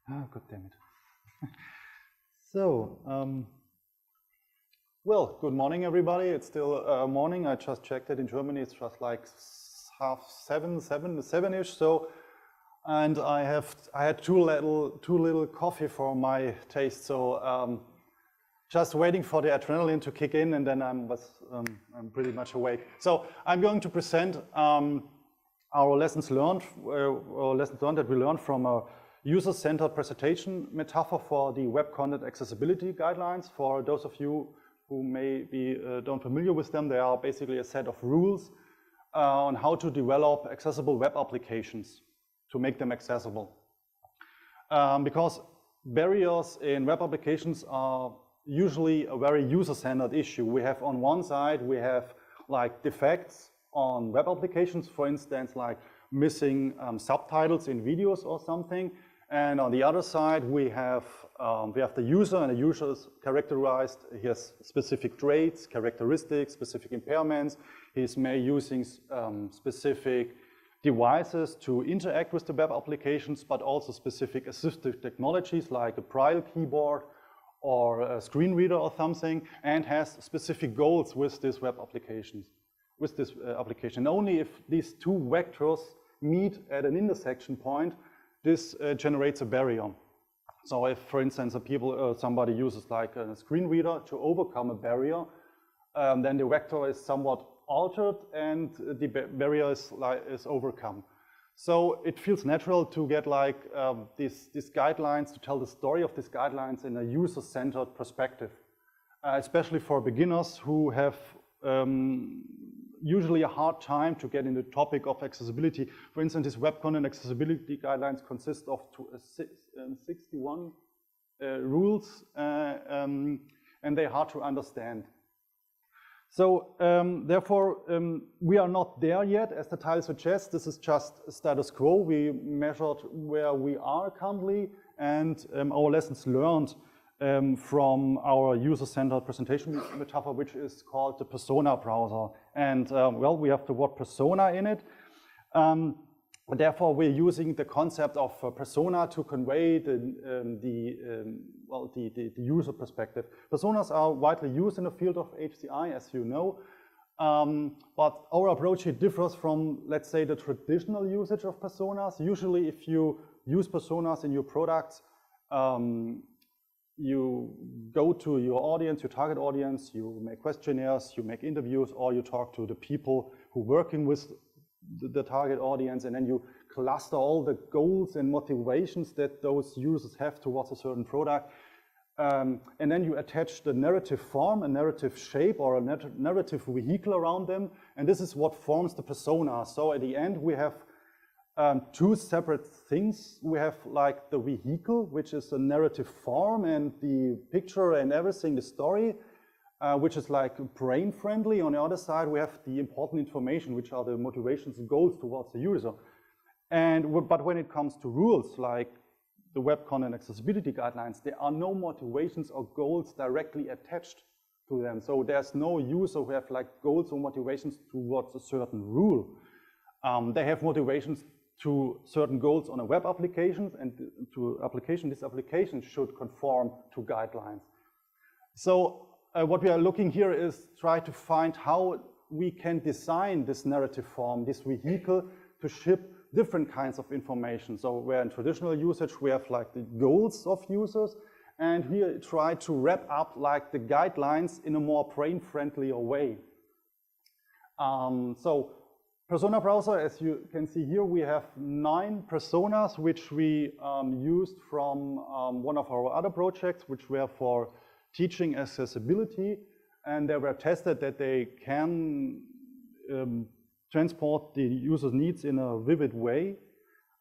God damn it. So, well, good morning, everybody. It's still morning. I just checked it in Germany. It's just like 7-ish. So, and I had too little coffee for my taste. So, just waiting for the adrenaline to kick in, and then I'm pretty much awake. So, I'm going to present our lessons learned that we learned from a user-centered presentation metaphor for the Web Content Accessibility Guidelines. For those of you who may be don't familiar with them, they are basically a set of rules on how to develop accessible web applications to make them accessible. Because barriers in web applications are usually a very user-centered issue. We have on one side, we have like defects on web applications, for instance, like missing subtitles in videos or something. And on the other side, we have the user, and the user is characterized. He has specific traits, characteristics, specific impairments. He's using specific devices to interact with the web applications, but also specific assistive technologies like a braille keyboard or a screen reader or something, and has specific goals with this web applications. With this application. Only if these two vectors meet at an intersection point, this generates a barrier. So if, for instance, somebody uses like a screen reader to overcome a barrier, then the vector is somewhat altered and the barrier is overcome. So it feels natural to get like these guidelines, to tell the story of these guidelines in a user-centered perspective, especially for beginners who have usually a hard time to get in the topic of accessibility. For instance, these web content accessibility guidelines consist of 61 rules, and they're hard to understand. So therefore, we are not there yet, as the title suggests. This is just status quo. We measured where we are currently, and our lessons learned from our user-centered presentation metaphor, which is called the PersonaBrowser. And well, we have the word persona in it. Therefore, we're using the concept of persona to convey the user perspective. Personas are widely used in the field of HCI, as you know. But our approach here differs from, let's say, the traditional usage of personas. Usually, if you use personas in your products, you go to your audience, your target audience, you make questionnaires, you make interviews, or you talk to the people who are working with the target audience, and then you cluster all the goals and motivations that those users have towards a certain product. And then you attach the narrative form, a narrative shape, or a narrative vehicle around them, and this is what forms the persona. So at the end, we have two separate things. We have like the vehicle, which is a narrative form, and the picture and everything, the story, which is like brain friendly. On the other side, we have the important information, which are the motivations and goals towards the user. But when it comes to rules, like the Web Content Accessibility Guidelines, there are no motivations or goals directly attached to them. So there's no user who have like goals or motivations towards a certain rule. They have motivations to certain goals on a web application, and to application, this application should conform to guidelines. So what we are looking here is try to find how we can design this narrative form, this vehicle, to ship different kinds of information. So where in traditional usage we have like the goals of users, and here try to wrap up like the guidelines in a more brain-friendlier way. So PersonaBrowser, as you can see here, we have 9 personas which we used from one of our other projects, which were for teaching accessibility, and they were tested that they can transport the user's needs in a vivid way.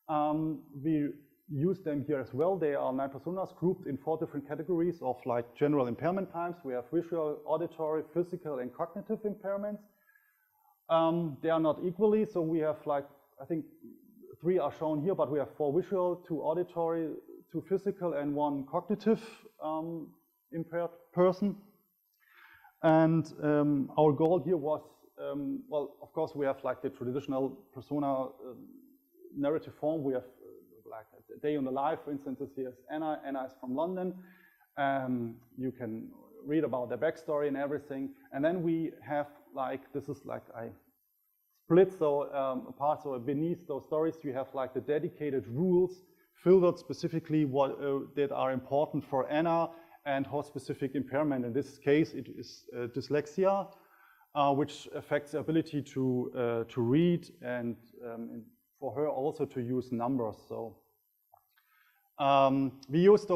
We use them here as well. They are 9 personas grouped in 4 different categories of like general impairment types. We have visual, auditory, physical, and cognitive impairments. They are not equally, so we have like, I think 3 are shown here, but we have 4 visual, 2 auditory, 2 physical, and 1 cognitive impaired person. And our goal here was, well, of course, we have like the traditional persona narrative form. We have like a day on the life, for instance, here's Anna. Anna is from London. You can read about their backstory and everything. And then we have like, this is like I split apart, so beneath those stories you have like the dedicated rules filtered specifically what that are important for Anna and her specific impairment. In this case, it is dyslexia, which affects the ability to read and for her also to use numbers. So we use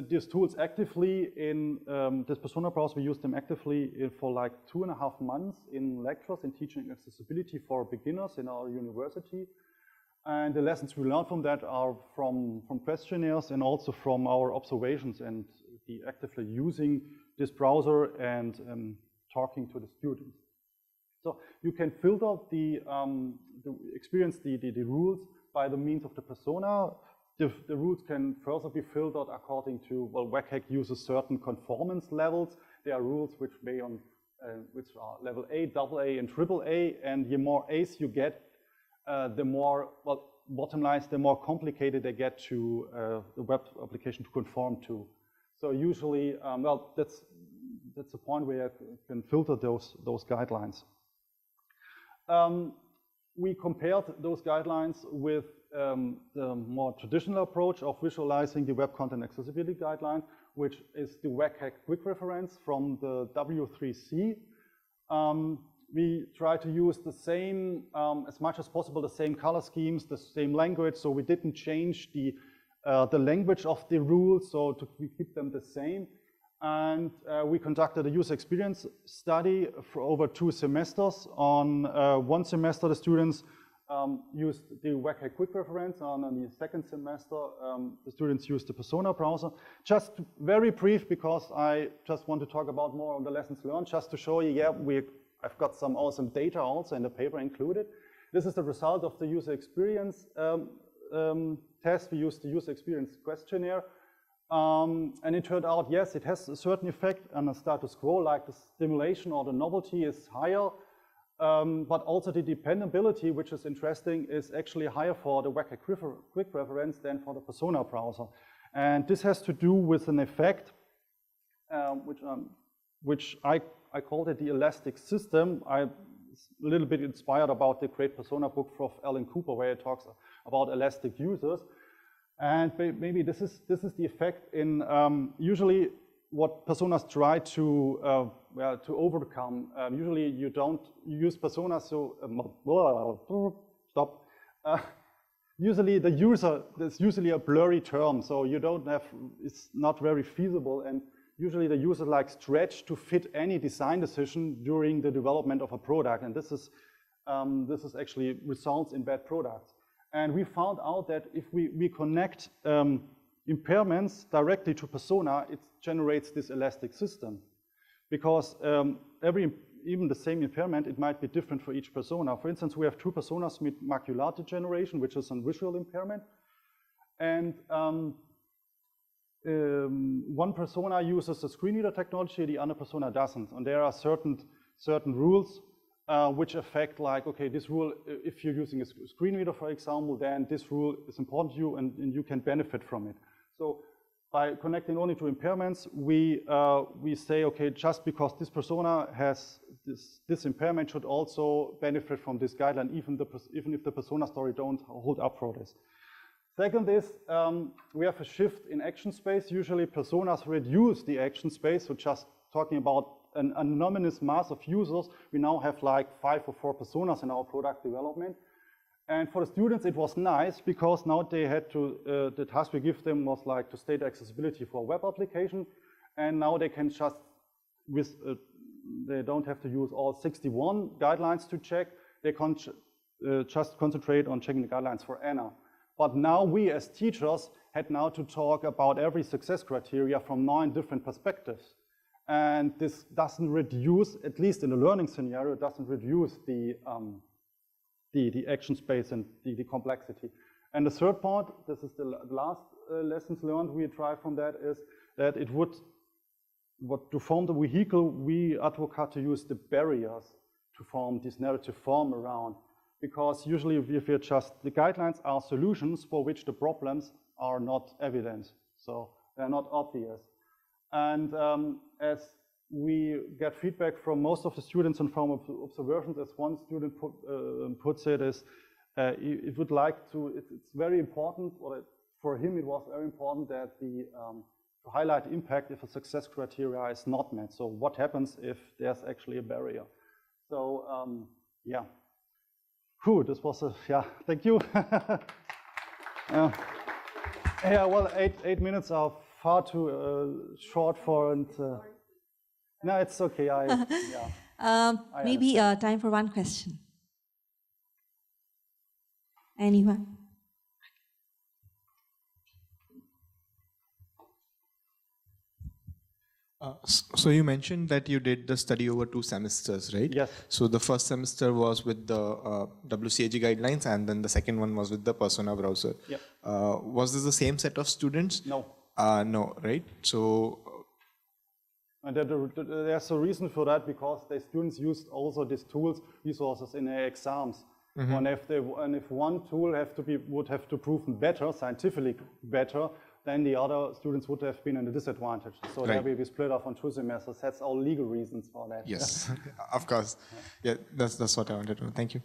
these tools actively in this PersonaBrowser. We use them actively for like 2.5 months in lectures in teaching accessibility for beginners in our university. And the lessons we learned from that are from questionnaires and also from our observations and the actively using this browser and talking to the students. So you can filter the rules by the means of the persona. The rules can further be filtered according to, well, WCAG uses certain conformance levels. There are rules which which are level A, AA, and AAA, and the more A's you get, the more, well, bottom line is the more complicated they get to the web application to conform to. So usually, well, that's the point where you can filter those guidelines. We compared those guidelines with the more traditional approach of visualizing the Web Content Accessibility Guideline, which is the WCAG quick reference from the W3C. We try to use the same, as much as possible, the same color schemes, the same language, so we didn't change the language of the rules, so we keep them the same. And we conducted a user experience study for over 2 semesters. On one semester, the students used the WCAG quick reference, and on the second semester, the students used the PersonaBrowser. Just very brief, because I just want to talk about more on the lessons learned, just to show you, yeah, I've got some awesome data also in the paper included. This is the result of the user experience test. We used the user experience questionnaire. And it turned out, yes, it has a certain effect on the status quo, like the stimulation or the novelty is higher, but also the dependability, which is interesting, is actually higher for the WCAG quick reference than for the PersonaBrowser. And this has to do with an effect, which I called it the elastic system. I'm a little bit inspired about the great Persona book of Alan Cooper, where he talks about elastic users. And maybe this is the effect in usually what personas try to overcome. Usually you don't use personas, so stop. Usually the user, there's usually a blurry term, so you don't have, it's not very feasible, and usually the user like stretch to fit any design decision during the development of a product, and this is actually results in bad products. And we found out that if we connect impairments directly to persona, it generates this elastic system. Because even the same impairment, it might be different for each persona. For instance, we have 2 personas with macular degeneration, which is a visual impairment. And one persona uses the screen reader technology, the other persona doesn't. And there are certain rules which affect, like, okay, this rule, if you're using a screen reader, for example, then this rule is important to you and you can benefit from it. So by connecting only to impairments, we say, okay, just because this persona has this impairment should also benefit from this guideline, even if the persona story don't hold up for this. Second is, we have a shift in action space. Usually personas reduce the action space, so just talking about an anonymous mass of users, we now have like 5 or 4 personas in our product development. And for the students, it was nice because now they had to, the task we give them was like to state accessibility for a web application. And now they can just, they don't have to use all 61 guidelines to check. They can just concentrate on checking the guidelines for Anna. But now we as teachers had now to talk about every success criteria from 9 different perspectives. And this doesn't reduce, at least in the learning scenario, it doesn't reduce the action space and the complexity. And the third part, this is the last lessons learned we try from that, is that it would, to form the vehicle, we advocate to use the barriers to form this narrative form around. because usually if you just, the guidelines are solutions for which the problems are not evident. So they're not obvious. And as we get feedback from most of the students and from observations, as one student puts it, is it would like to, it's very important, or for him it was very important that the, to highlight the impact if a success criteria is not met. So what happens if there's actually a barrier? So yeah. Whew, this was a, yeah, thank you. Yeah, well, 8 minutes are far too short for, and no, it's okay. Maybe time for one question. Anyone? So you mentioned that you did the study over 2 semesters, right? Yes. So the first semester was with the WCAG guidelines, and then the second one was with the PersonaBrowser. Yep. Was this the same set of students? No. No, right? So. And there's a reason for that, because the students used also these tools, resources in their exams. Mm-hmm. And if one tool would have to prove better, scientifically better, then the other students would have been at a disadvantage. So right. There will be split off on 2 semesters. That's all legal reasons for that. Yes, of course. Yeah, that's what I wanted to know. Thank you.